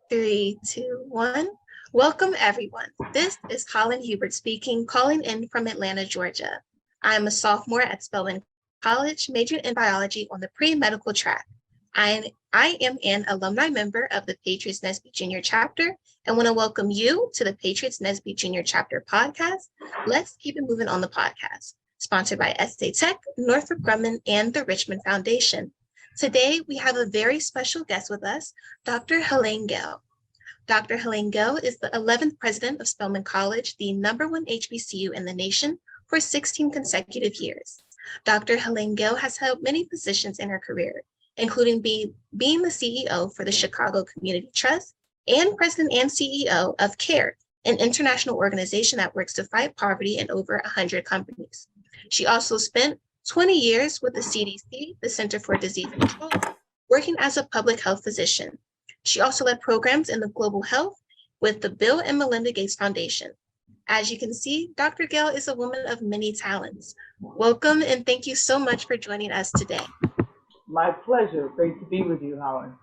Three, two, one. Welcome, everyone. This is Holland Hubert speaking, calling in from Atlanta, Georgia. I am a sophomore at Spelman College, majoring in biology on the pre-medical track. I am an alumni member of the Patriots Nesby Junior chapter and want to welcome you to the Patriots Nesby Junior chapter podcast. Let's keep it moving on the podcast, sponsored by SA Tech, Northrop Grumman, and the Richmond Foundation. Today, we have a very special guest with us, Dr. Helene Gayle. Dr. Helene Gayle is the 11th president of Spelman College, the #1 HBCU in the nation, for 16 consecutive years. Dr. Helene Gayle has held many positions in her career, including being the CEO for the Chicago Community Trust and president and CEO of CARE, an international organization that works to fight poverty in over 100 companies. She also spent 20 years with the CDC, the Center for Disease Control, working as a public health physician. She also led programs in the global health with the Bill and Melinda Gates Foundation. As you can see, Dr. Gayle is a woman of many talents. Welcome and thank you so much for joining us today. My pleasure. Great to be with you, Howard.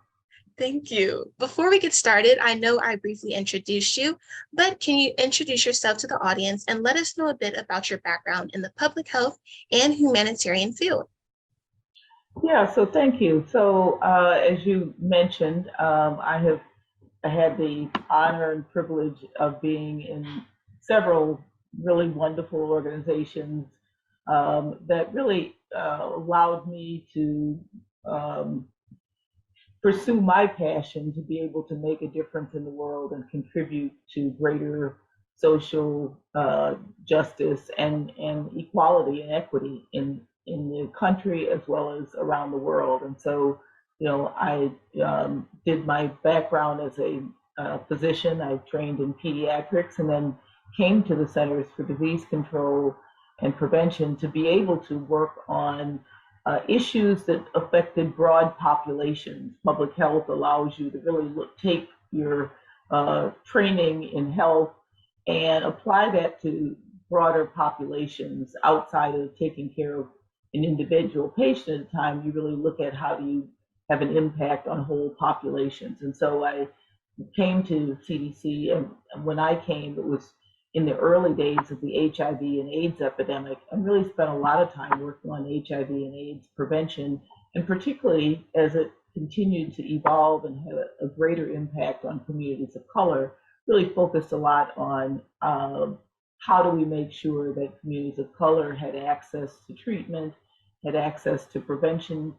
Thank you. Before we get started, I know I briefly introduced you, but can you introduce yourself to the audience and let us know a bit about your background in the public health and humanitarian field? Yeah, so thank you. So as you mentioned, I have had the honor and privilege of being in several really wonderful organizations that really allowed me to pursue my passion to be able to make a difference in the world and contribute to greater social justice and equality and equity in the country as well as around the world. And so, I did my background as a physician. I trained in pediatrics and then came to the Centers for Disease Control and Prevention to be able to work on issues that affected broad populations. Public health allows you to really take your training in health and apply that to broader populations outside of taking care of an individual patient at a time. You really look at how do you have an impact on whole populations. And so I came to CDC, and when I came, it was in the early days of the HIV and AIDS epidemic, and really spent a lot of time working on HIV and AIDS prevention, and particularly as it continued to evolve and have a greater impact on communities of color, really focused a lot on how do we make sure that communities of color had access to treatment, had access to prevention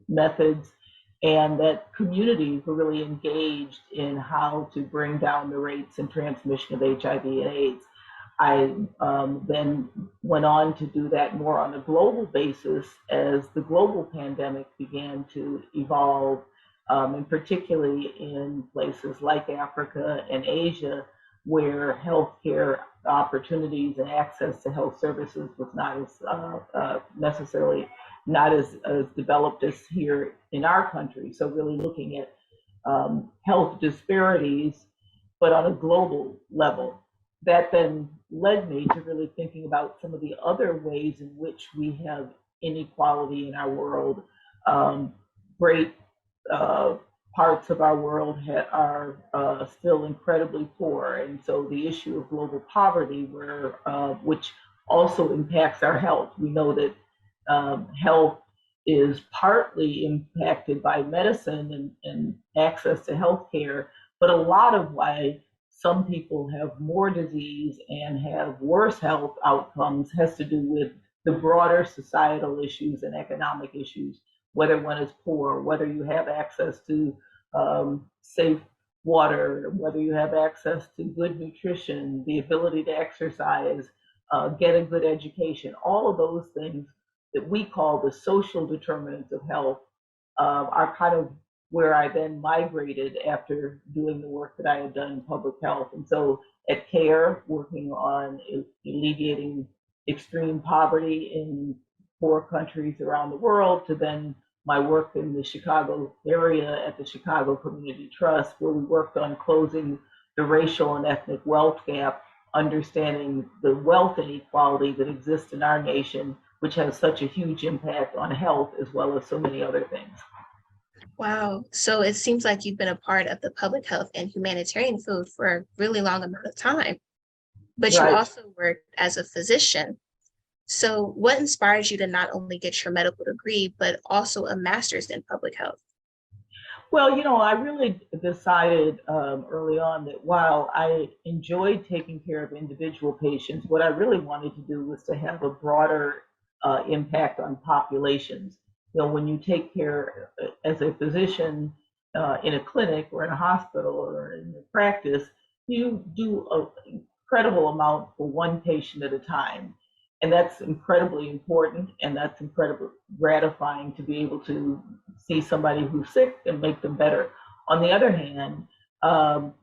methods, and that communities were really engaged in how to bring down the rates and transmission of HIV and AIDS. I then went on to do that more on a global basis as the global pandemic began to evolve, and particularly in places like Africa and Asia, where healthcare opportunities and access to health services was not as necessarily not as developed as here in our country. So really looking at health disparities, but on a global level. That then led me to really thinking about some of the other ways in which we have inequality in our world. Great parts of our world are still incredibly poor. And so the issue of global poverty, which also impacts our health. We know that health is partly impacted by medicine and access to health care, but a lot of why some people have more disease and have worse health outcomes has to do with the broader societal issues and economic issues, whether one is poor, whether you have access to safe water, whether you have access to good nutrition, the ability to exercise, get a good education. All of those things that we call the social determinants of health are kind of where I then migrated after doing the work that I had done in public health. And so at CARE, working on alleviating extreme poverty in poor countries around the world, to then my work in the Chicago area at the Chicago Community Trust, where we worked on closing the racial and ethnic wealth gap, understanding the wealth inequality that exists in our nation, which has such a huge impact on health as well as so many other things. Wow. So it seems like you've been a part of the public health and humanitarian field for a really long amount of time, but you Right. also worked as a physician. So what inspires you to not only get your medical degree, but also a master's in public health? Well, I really decided early on that while I enjoyed taking care of individual patients, what I really wanted to do was to have a broader impact on populations. When you take care as a physician in a clinic or in a hospital or in a practice, you do an incredible amount for one patient at a time. And that's incredibly important, and that's incredibly gratifying to be able to see somebody who's sick and make them better. On the other hand, um,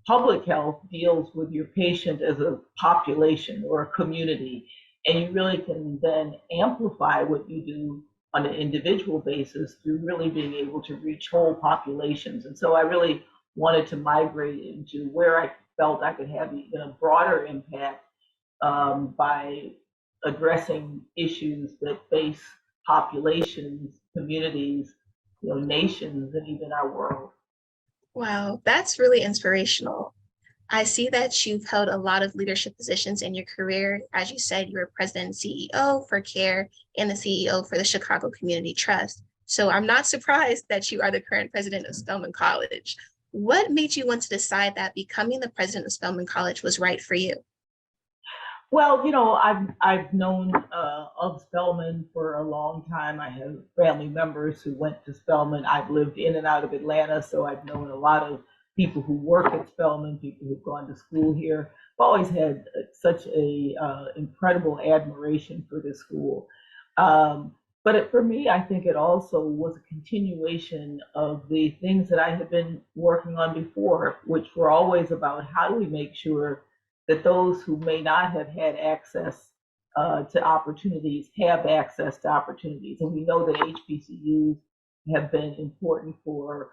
public health deals with your patient as a population or a community, and you really can then amplify what you do on an individual basis through really being able to reach whole populations. And so I really wanted to migrate into where I felt I could have even a broader impact by addressing issues that face populations, communities, nations, and even our world. Wow, that's really inspirational. I see that you've held a lot of leadership positions in your career. As you said, you were president and CEO for CARE and the CEO for the Chicago Community Trust. So I'm not surprised that you are the current president of Spelman College. What made you want to decide that becoming the president of Spelman College was right for you? Well, I've known of Spelman for a long time. I have family members who went to Spelman. I've lived in and out of Atlanta, so I've known a lot of people who work at Spelman, people who've gone to school here. I've always had such a incredible admiration for this school. But for me, I think it also was a continuation of the things that I had been working on before, which were always about how do we make sure that those who may not have had access to opportunities have access to opportunities. And we know that HBCUs have been important for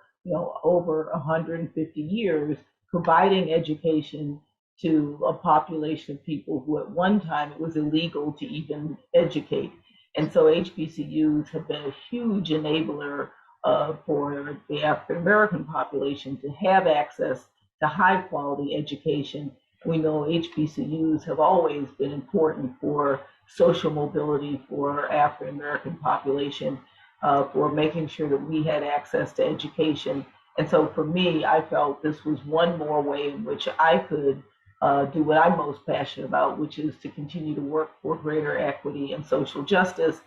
over 150 years, providing education to a population of people who at one time it was illegal to even educate. And so HBCUs have been a huge enabler for the African American population to have access to high quality education. We know HBCUs have always been important for social mobility for African American population, for making sure that we had access to education. And so for me, I felt this was one more way in which I could do what I'm most passionate about, which is to continue to work for greater equity and social justice.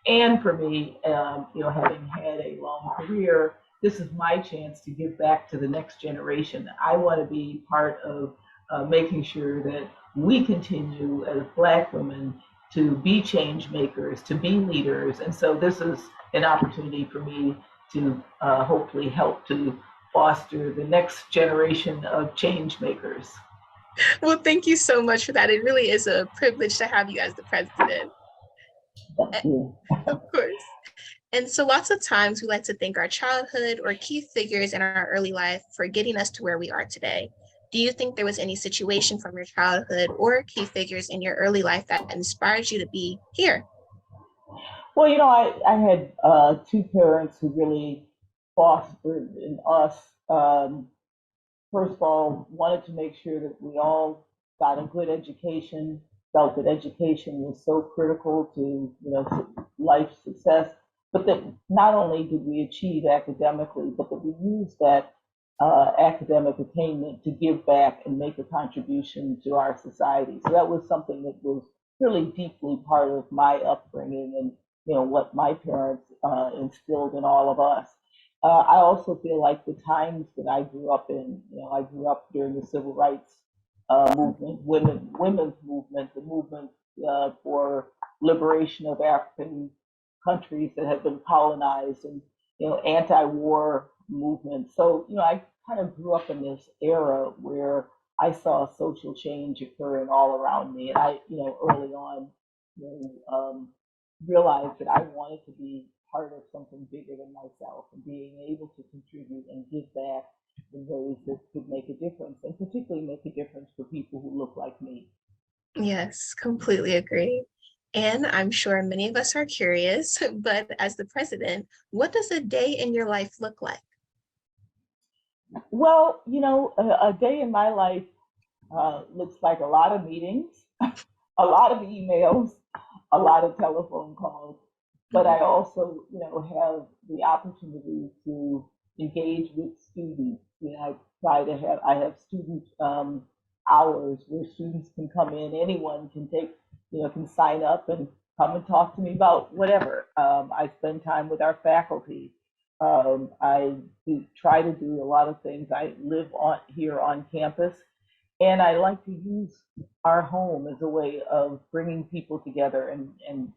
And for me, having had a long career, this is my chance to give back to the next generation. I want to be part of making sure that we continue as Black women to be change makers, to be leaders. And so this is an opportunity for me to hopefully help to foster the next generation of change makers. Well, thank you so much for that. It really is a privilege to have you as the president. Thank you. Of course. And so lots of times we like to thank our childhood or key figures in our early life for getting us to where we are today. Do you think there was any situation from your childhood or key figures in your early life that inspired you to be here? Well, I had two parents who really fostered in us. First of all, wanted to make sure that we all got a good education, felt that education was so critical to, life success, but that not only did we achieve academically, but that we used that academic attainment to give back and make a contribution to our society. So that was something that was really deeply part of my upbringing and, what my parents instilled in all of us. I also feel like the times that I grew up in, I grew up during the civil rights movement, women's movement, the movement for liberation of African countries that had been colonized, and anti-war movement. So I kind of grew up in this era where I saw social change occurring all around me, and I, early on, you know, um, realized that I wanted to be part of something bigger than myself and being able to contribute and give back in ways that could make a difference, and particularly make a difference for people who look like me. Yes, completely agree. And I'm sure many of us are curious, but as the president, what does a day in your life look like? Well, a day in my life looks like a lot of meetings, a lot of emails, a lot of telephone calls, but I also, have the opportunity to engage with students. I have student hours where students can come in, anyone can can sign up and come and talk to me about whatever. I spend time with our faculty. I try to do a lot of things. I live here on campus, and I like to use our home as a way of bringing people together and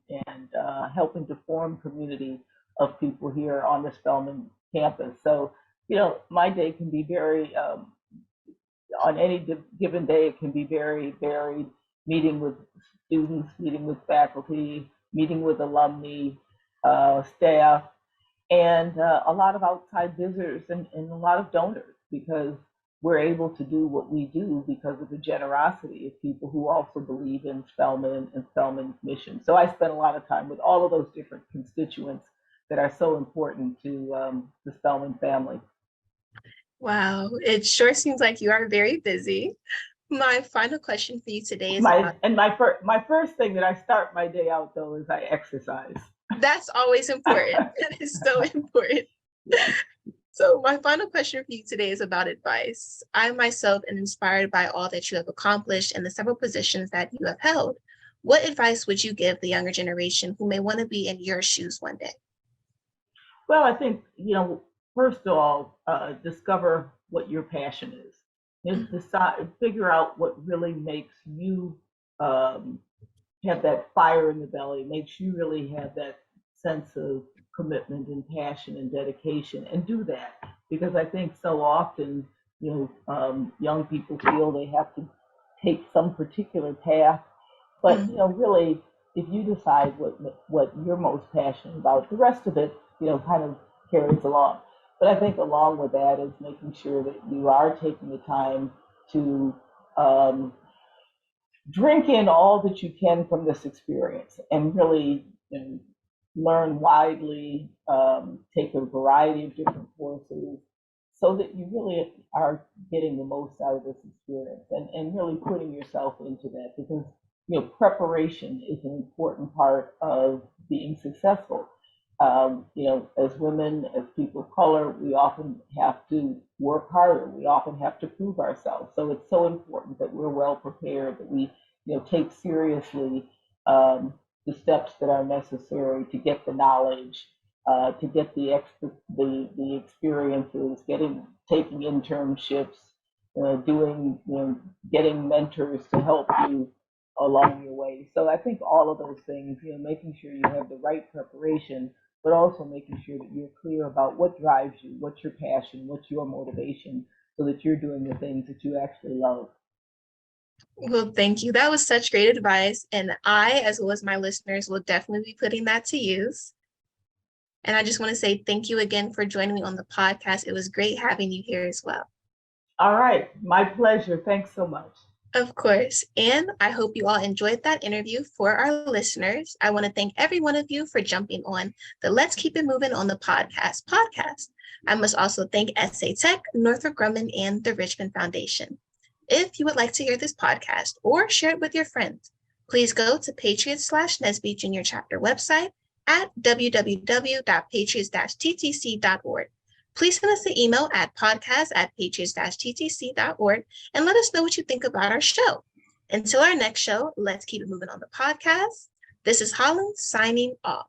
helping to form community of people here on the Spelman campus. So, my day can be very on any given day, it can be very varied. Meeting with students, meeting with faculty, meeting with alumni, staff, and a lot of outside visitors and a lot of donors, because we're able to do what we do because of the generosity of people who also believe in Spelman and Spelman's mission. So I spend a lot of time with all of those different constituents that are so important to the Spelman family. Wow, it sure seems like you are very busy. My final question for you today is My first thing that I start my day out though is I exercise. That's always important. That is so important. So my final question for you today is about advice. I myself am inspired by all that you have accomplished and the several positions that you have held. What advice would you give the younger generation who may want to be in your shoes one day? Well, I think, first of all, discover what your passion is. Decide, figure out what really makes you have that fire in the belly, makes you really have that sense of commitment and passion and dedication, and do that. Because I think so often, young people feel they have to take some particular path, but really, if you decide what you're most passionate about, the rest of it, kind of carries along. But I think along with that is making sure that you are taking the time to drink in all that you can from this experience and really learn widely, take a variety of different courses so that you really are getting the most out of this experience and really putting yourself into that, because preparation is an important part of being successful. As women, as people of color, we often have to work harder. We often have to prove ourselves. So it's so important that we're well prepared, that we, take seriously the steps that are necessary to get the knowledge, to get the experiences, taking internships, doing, getting mentors to help you along your way. So I think all of those things, making sure you have the right preparation, but also making sure that you're clear about what drives you, what's your passion, what's your motivation, so that you're doing the things that you actually love. Well, thank you. That was such great advice. And I, as well as my listeners, will definitely be putting that to use. And I just want to say thank you again for joining me on the podcast. It was great having you here as well. All right. My pleasure. Thanks so much. Of course. And I hope you all enjoyed that interview. For our listeners, I want to thank every one of you for jumping on the Let's Keep It Moving on the podcast. I must also thank SA Tech, Northrop Grumman, and the Richmond Foundation. If you would like to hear this podcast or share it with your friends, please go to Patriots/Nesby Junior Chapter website at www.patriots-ttc.org. Please send us an email at podcast@patriots-ttc.org and let us know what you think about our show. Until our next show, let's keep it moving on the podcast. This is Holland signing off.